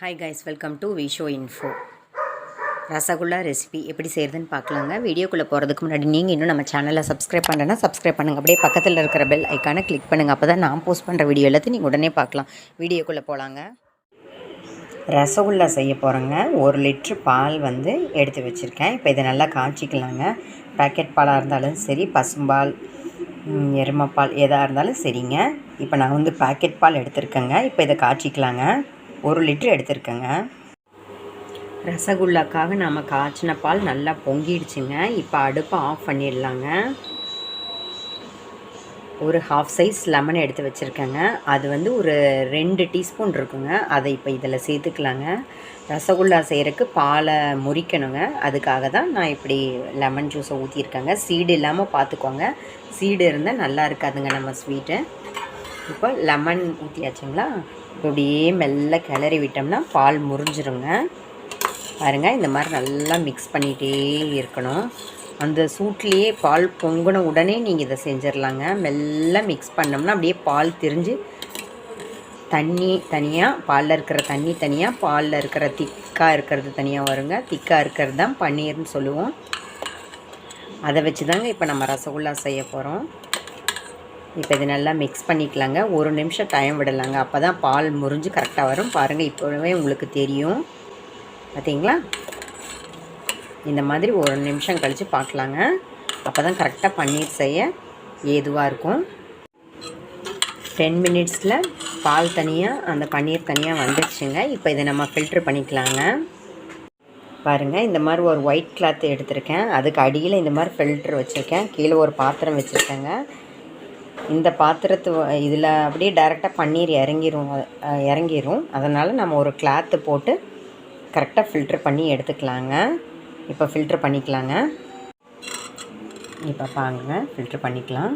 Hi guys, welcome to விஷோ info. Rasgulla recipe எப்படி செய்கிறதுன்னு பார்க்கலாங்க. வீடியோக்குள்ளே போகிறதுக்கு முன்னாடி நீங்கள் இன்னும் நம்ம சேனலை சப்ஸ்கிரைப் பண்ணுறேன்னா சப்ஸ்கிரைப் பண்ணுங்கள். அப்படியே பக்கத்தில் இருக்கிற பெல் ஐக்கானை கிளிக் பண்ணுங்கள். அப்போ தான் நான் போஸ்ட் பண்ணுற வீடியோ எல்லாத்தையும் நீங்கள் உடனே பார்க்கலாம். வீடியோக்குள்ளே போகலாங்க. ரசகுல்லா செய்ய போகிறேங்க. 1 லிட்ரு பால் வந்து எடுத்து வச்சுருக்கேன். இப்போ இதை நல்லா காய்ச்சிக்கலாங்க. பேக்கெட் பாலாக இருந்தாலும் சரி, பசும்பால், எருமைப்பால் எதாக இருந்தாலும் சரிங்க. இப்போ நான் வந்து பேக்கெட் பால் எடுத்துருக்கேங்க. இப்போ இதை காய்ச்சிக்கலாங்க. 1 லிட்ரு எடுத்துருக்கேங்க. ரசகுல்லாக்காக நாம் காய்ச்சின பால் நல்லா பொங்கிடுச்சுங்க. இப்போ அடுப்பை ஆஃப் பண்ணிடலாங்க. ஒரு ஹாஃப் சைஸ் லெமன் எடுத்து வச்சுருக்கேங்க. அது வந்து ஒரு 2 டீஸ்பூன் இருக்குங்க. அதை இப்போ இதில் சேர்த்துக்கலாங்க. ரசகுல்லா செய்கிறதுக்கு பாலை முறிக்கணுங்க. அதுக்காக தான் நான் இப்படி லெமன் ஜூஸை ஊற்றிருக்கேங்க. சீடு இல்லாமல் பார்த்துக்கோங்க. சீடு இருந்தால் நல்லா இருக்காதுங்க நம்ம ஸ்வீட்டு. இப்போ லெமன் ஊற்றியாச்சுங்களா. இப்போ இப்படியே மெல்ல கிளறி விட்டோம்னா பால் முறிஞ்சிருங்க. பாருங்கள், இந்த மாதிரி நல்லா மிக்ஸ் பண்ணிகிட்டே இருக்கணும். அந்த சூட்லேயே பால் பொங்கின உடனே நீங்கள் இதை செஞ்சிடலாங்க. மெல்ல மிக்ஸ் பண்ணோம்னா அப்படியே பால் திரிஞ்சு தண்ணி தனியாக, பாலில் இருக்கிற தண்ணி தனியாக, பாலில் இருக்கிற திக்காக இருக்கிறது தனியாக வருங்க. திக்காக இருக்கிறது தான் பன்னீர்னு சொல்லுவோம். அதை வச்சு தாங்க இப்போ நம்ம ரசகுல்லா செய்ய போகிறோம். இப்போ இது நல்லா மிக்ஸ் பண்ணிக்கலாங்க. 1 நிமிஷம் டைம் விடலாங்க. அப்போ தான் பால் முறிஞ்சு கரெக்டாக வரும். பாருங்கள், இப்போவே உங்களுக்கு தெரியும். பார்த்தீங்களா? இந்த மாதிரி 1 நிமிஷம் கழித்து பார்க்கலாங்க. அப்போ தான் கரெக்டாக பன்னீர் செய்ய ஏதுவாக இருக்கும். 10 மினிட்ஸில் பால் தனியாக, அந்த பன்னீர் தனியாக வந்துடுச்சுங்க. இப்போ இதை நம்ம ஃபில்ட்ரு பண்ணிக்கலாங்க. பாருங்கள், இந்த மாதிரி ஒரு ஒயிட் கிளாத் எடுத்திருக்கேன். அதுக்கு அடியில் இந்த மாதிரி ஃபில்ட்ரு வச்சுருக்கேன். கீழே ஒரு பாத்திரம் வச்சுருக்கேங்க. இந்த பாத்திரத்து இதில் அப்படியே டைரெக்டாக பன்னீர் இறங்கிரும். அதனால் நம்ம ஒரு கிளாத்து போட்டு கரெக்டாக ஃபில்ட்ரு பண்ணி எடுத்துக்கலாங்க. இப்போ ஃபில்ட்ரு பண்ணிக்கலாங்க. இப்போ பாருங்க, ஃபில்ட்ரு பண்ணிக்கலாம்.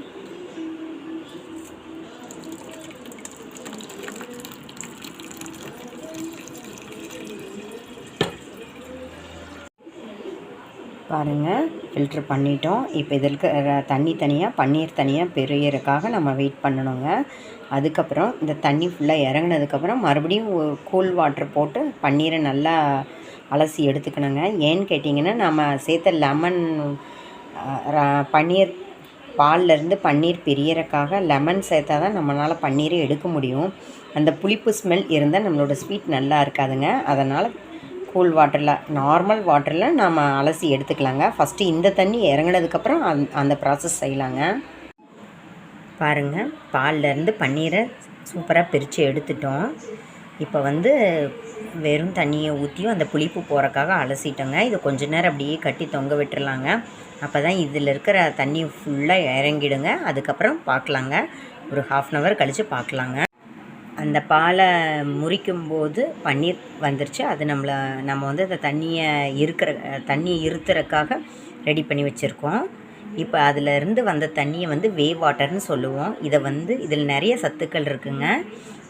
பாருங்கள், ஃபில்ட்ரு பண்ணிட்டோம். இப்போ இதில் இருக்கிற தண்ணி தனியாக, பன்னீர் தனியாக பிரியறதுக்காக நம்ம வெயிட் பண்ணணுங்க. அதுக்கப்புறம் இந்த தண்ணி ஃபுல்லாக இறங்கினதுக்கப்புறம் மறுபடியும் கூல் வாட்ரு போட்டு பன்னீரை நல்லா அலசி எடுத்துக்கணுங்க. ஏன்னு கேட்டிங்கன்னா, நம்ம சேர்த்த லெமன் பன்னீர் பால்லேருந்து பன்னீர் பிரியறதுக்காக லெமன் சேர்த்தா தான் நம்மளால் பன்னீரை எடுக்க முடியும். அந்த புளிப்பு ஸ்மெல் இருந்தால் நம்மளோட ஸ்வீட் நல்லா இருக்காதுங்க. அதனால் கூல் வாட்டரில், நார்மல் வாட்டரில் நம்ம அலசி எடுத்துக்கலாங்க. ஃபஸ்ட்டு இந்த தண்ணி இறங்கினதுக்கப்புறம் அந்த ப்ராசஸ் செய்யலாங்க. பாருங்கள், பால்லேருந்து பன்னீரை சூப்பராக பிரித்து எடுத்துட்டோம். இப்போ வந்து வெறும் தண்ணியை ஊற்றியும் அந்த புளிப்பு போகிறக்காக அலசிட்டோங்க. இது கொஞ்ச நேரம் அப்படியே கட்டி தொங்க விட்டுறலாங்க. அப்போ தான் இதில் இருக்கிற தண்ணி ஃபுல்லாக இறங்கிடுங்க. அதுக்கப்புறம் பார்க்கலாங்க. ஒரு 1/2 hour கழித்து பார்க்கலாங்க. அந்த பாலை முறிக்கும்போது பன்னீர் வந்துருச்சு. அது நம்ம வந்து அந்த தண்ணி இருத்துறதுக்காக ரெடி பண்ணி வச்சுருக்கோம். இப்போ அதிலேருந்து வந்த தண்ணியை வந்து வாட்டர்னு சொல்லுவோம். இதில் நிறைய சத்துக்கள் இருக்குங்க.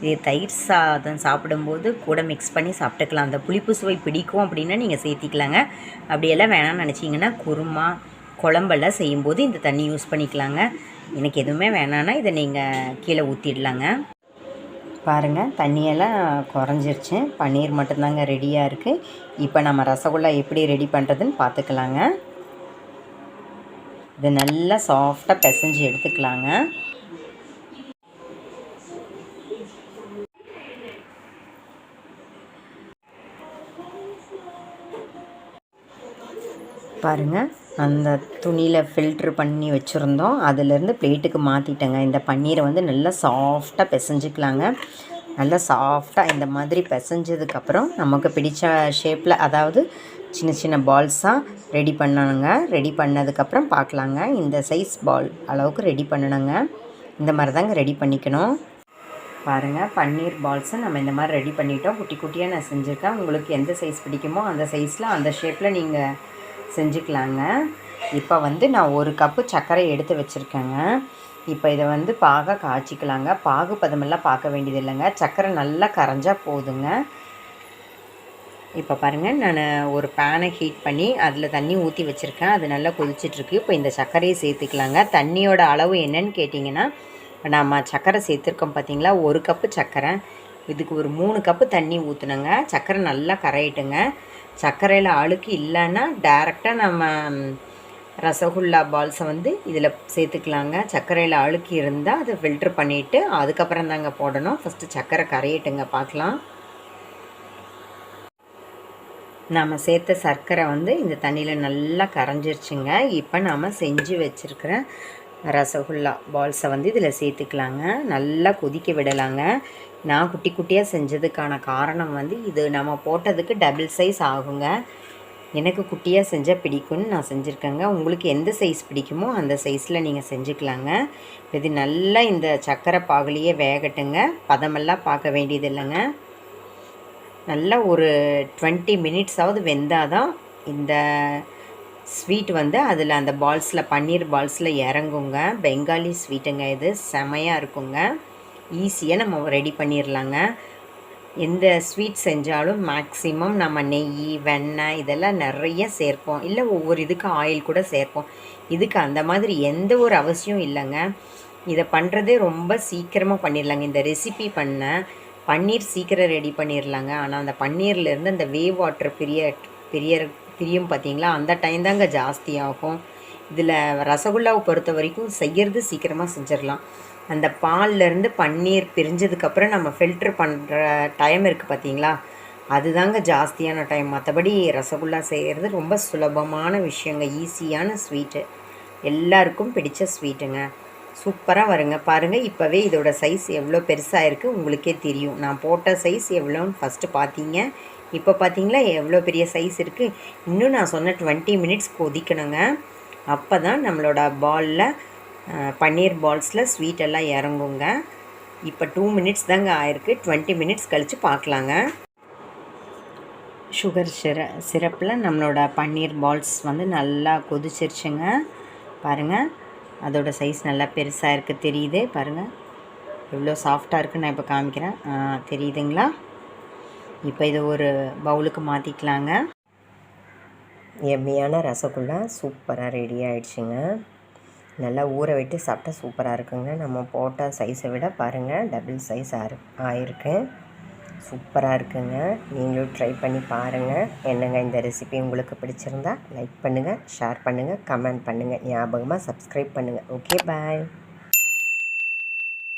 இது தயிர் சாதம் சாப்பிடும்போது கூட மிக்ஸ் பண்ணி சாப்பிட்டுக்கலாம். அந்த புளிப்பு சுவை பிடிக்கும் அப்படின்னா நீங்கள் சேர்த்திக்கலாங்க. அப்படியெல்லாம் வேணாம்னு நினச்சிங்கன்னா குருமா, குழம்பெல்லாம் செய்யும்போது இந்த தண்ணி யூஸ் பண்ணிக்கலாங்க. எனக்கு எதுவுமே வேணான்னா இதை நீங்கள் கீழே ஊற்றிடலாங்க. பாருங்கள், தண்ணியெல்லாம் குறைஞ்சிருச்சு. பன்னீர் மட்டும்தாங்க ரெடியாக இருக்குது. இப்போ நம்ம ரசகுல்லா எப்படி ரெடி பண்ணுறதுன்னு பார்த்துக்கலாங்க. இது நல்லா சாஃப்டாக பிசைஞ்சு எடுத்துக்கலாங்க. பாருங்கள், அந்த துணியில் ஃபில்ட்ரு பண்ணி வச்சுருந்தோம். அதிலேருந்து பிளேட்டுக்கு மாற்றிட்டேங்க. இந்த பன்னீரை வந்து நல்லா சாஃப்டாக பிசைஞ்சிக்கலாங்க. நல்லா சாஃப்டாக இந்த மாதிரி பிசைஞ்சதுக்கப்புறம் நமக்கு பிடித்த ஷேப்பில், அதாவது சின்ன சின்ன பால்ஸாக ரெடி பண்ணணுங்க. ரெடி பண்ணதுக்கப்புறம் பார்க்கலாங்க. இந்த சைஸ் பால் அளவுக்கு ரெடி பண்ணணுங்க. இந்த மாதிரி தாங்க ரெடி பண்ணிக்கணும். பாருங்கள், பன்னீர் பால்ஸை நம்ம இந்த மாதிரி ரெடி பண்ணிட்டோம். குட்டி குட்டியாக நான் செஞ்சுருக்கேன். உங்களுக்கு எந்த சைஸ் பிடிக்குமோ அந்த சைஸில், அந்த ஷேப்பில் நீங்கள் செஞ்சுக்கலாங்க. இப்போ வந்து நான் 1 கப்பு சர்க்கரை எடுத்து வச்சுருக்கேங்க. இப்போ இதை வந்து பாக காய்ச்சிக்கலாங்க. பாகு பதமெல்லாம் பார்க்க வேண்டியது இல்லைங்க. சர்க்கரை நல்லா கரைஞ்சால் போதுங்க. இப்போ பாருங்கள், நான் ஒரு பேனை ஹீட் பண்ணி அதில் தண்ணி ஊற்றி வச்சுருக்கேன். அது நல்லா கொதிச்சிட்ருக்கு. இப்போ இந்த சர்க்கரையை சேர்த்துக்கலாங்க. தண்ணியோட அளவு என்னன்னு கேட்டிங்கன்னா, நம்ம சர்க்கரை சேர்த்துருக்கோம் பார்த்தீங்களா, 1 கப்பு சர்க்கரை. இதுக்கு ஒரு 3 கப்பு தண்ணி ஊற்றுனங்க. சர்க்கரை நல்லா கரையிட்டுங்க. சர்க்கரையில் அழுக்கு இல்லைன்னா டேரெக்டாக நம்ம ரசகுல்லா பால்ஸை வந்து இதில் சேர்த்துக்கலாங்க. சர்க்கரையில் அழுக்கு இருந்தால் அதை ஃபில்ட்ரு பண்ணிவிட்டு அதுக்கப்புறம் தாங்க போடணும். ஃபஸ்ட்டு சர்க்கரை கரையிட்டுங்க, பார்க்கலாம். நாம் சேர்த்த சர்க்கரை வந்து இந்த தண்ணியில் நல்லா கரைஞ்சிருச்சுங்க. இப்போ நாம் செஞ்சு வச்சுருக்கிற ரசகுல்லா பால்ஸை வந்து இதில் சேர்த்துக்கலாங்க. நல்லா கொதிக்க விடலாங்க. நான் குட்டி குட்டியாக செஞ்சதுக்கான காரணம் வந்து இது நம்ம போட்டதுக்கு டபுள் சைஸ் ஆகுங்க. எனக்கு குட்டியாக செஞ்சால் பிடிக்கும்னு நான் செஞ்சுருக்கேங்க. உங்களுக்கு எந்த சைஸ் பிடிக்குமோ அந்த சைஸில் நீங்கள் செஞ்சுக்கலாங்க. இது நல்லா இந்த சர்க்கரை பாகுலேயே வேகட்டுங்க. பதமெல்லாம் பார்க்க வேண்டியது இல்லைங்க. நல்லா ஒரு 20 மினிட்ஸாவது வெந்தால் தான் இந்த ஸ்வீட் வந்து அதில் அந்த பால்ஸில் பன்னீர் பால்ஸில் இறங்குங்க. பெங்காலி ஸ்வீட்டுங்க, இது செமையாக இருக்குங்க. ஈஸியாக நம்ம ரெடி பண்ணிடலாங்க. எந்த ஸ்வீட் செஞ்சாலும் மேக்ஸிமம் நம்ம நெய், வெண்ணெய் இதெல்லாம் நிறைய சேர்ப்போம். இல்லை ஒவ்வொரு இதுக்கு ஆயில் கூட சேர்ப்போம். இதுக்கு அந்த மாதிரி எந்த ஒரு அவசியம் இல்லைங்க. இதை பண்ணுறதே ரொம்ப சீக்கிரமாக பண்ணிடலாங்க. இந்த ரெசிபி பண்ண பன்னீர் சீக்கிரம் ரெடி பண்ணிடலாங்க. ஆனால் அந்த பன்னீர்லேருந்து அந்த வேவ் வாட்டர் பிரியும் பார்த்தீங்களா, அந்த டைம் தாங்க ஜாஸ்தி ஆகும். இதில் ரசகுல்லாவை பொறுத்த வரைக்கும் செய்கிறது சீக்கிரமாக செஞ்சிடலாம். அந்த பால்லேருந்து பன்னீர் பிரிஞ்சதுக்கப்புறம் நம்ம ஃபில்ட்ரு பண்ணுற டைம் இருக்குது பார்த்தீங்களா, அதுதாங்க ஜாஸ்தியான டைம். மற்றபடி ரசகுல்லா செய்கிறது ரொம்ப சுலபமான விஷயங்க. ஈஸியான ஸ்வீட்டு, எல்லாருக்கும் பிடிச்ச ஸ்வீட்டுங்க. சூப்பராக வருங்க. பாருங்கள், இப்போவே இதோட சைஸ் எவ்வளோ பெருசாக இருக்குது உங்களுக்கே தெரியும். நான் போட்ட சைஸ் எவ்வளோன்னு ஃபஸ்ட்டு பார்த்தீங்க. இப்போ பார்த்தீங்களா எவ்வளோ பெரிய சைஸ் இருக்குது. இன்னும் நான் சொன்ன 20 மினிட்ஸ் கொதிக்கணுங்க. அப்போ தான் நம்மளோட பாலில் பன்னீர் பால்ஸில் ஸ்வீட்டெல்லாம் இறங்குங்க. இப்போ 2 மினிட்ஸ் தாங்க ஆயிருக்கு. 20 மினிட்ஸ் கழித்து பார்க்கலாங்க. சுகர் சிரப்பில் நம்மளோட பன்னீர் பால்ஸ் வந்து நல்லா கொதிச்சிருச்சுங்க. பாருங்கள், அதோட சைஸ் நல்லா பெருசாக இருக்குது, தெரியுது பாருங்கள் எவ்வளோ சாஃப்டாக இருக்குன்னு நான் இப்போ காமிக்கிறேன். தெரியுதுங்களா? இப்போ இதை ஒரு பவுலுக்கு மாற்றிக்கலாங்க. எம்மியான ரசகுல்லா சூப்பராக ரெடி ஆகிடுச்சுங்க. நல்லா ஊற விட்டு சாப்பிட்டா சூப்பராக இருக்குங்க. நம்ம போட்ட சைஸை விட பாருங்கள் டபுள் சைஸ் ஆயிருக்கு. சூப்பராக இருக்குங்க. நீங்களும் ட்ரை பண்ணி பாருங்கள். என்னங்க இந்த ரெசிபி உங்களுக்கு பிடிச்சிருந்தா லைக் பண்ணுங்கள், ஷேர் பண்ணுங்கள், கமெண்ட் பண்ணுங்கள். ஞாபகமாக சப்ஸ்கிரைப் பண்ணுங்கள். ஓகே, பாய்.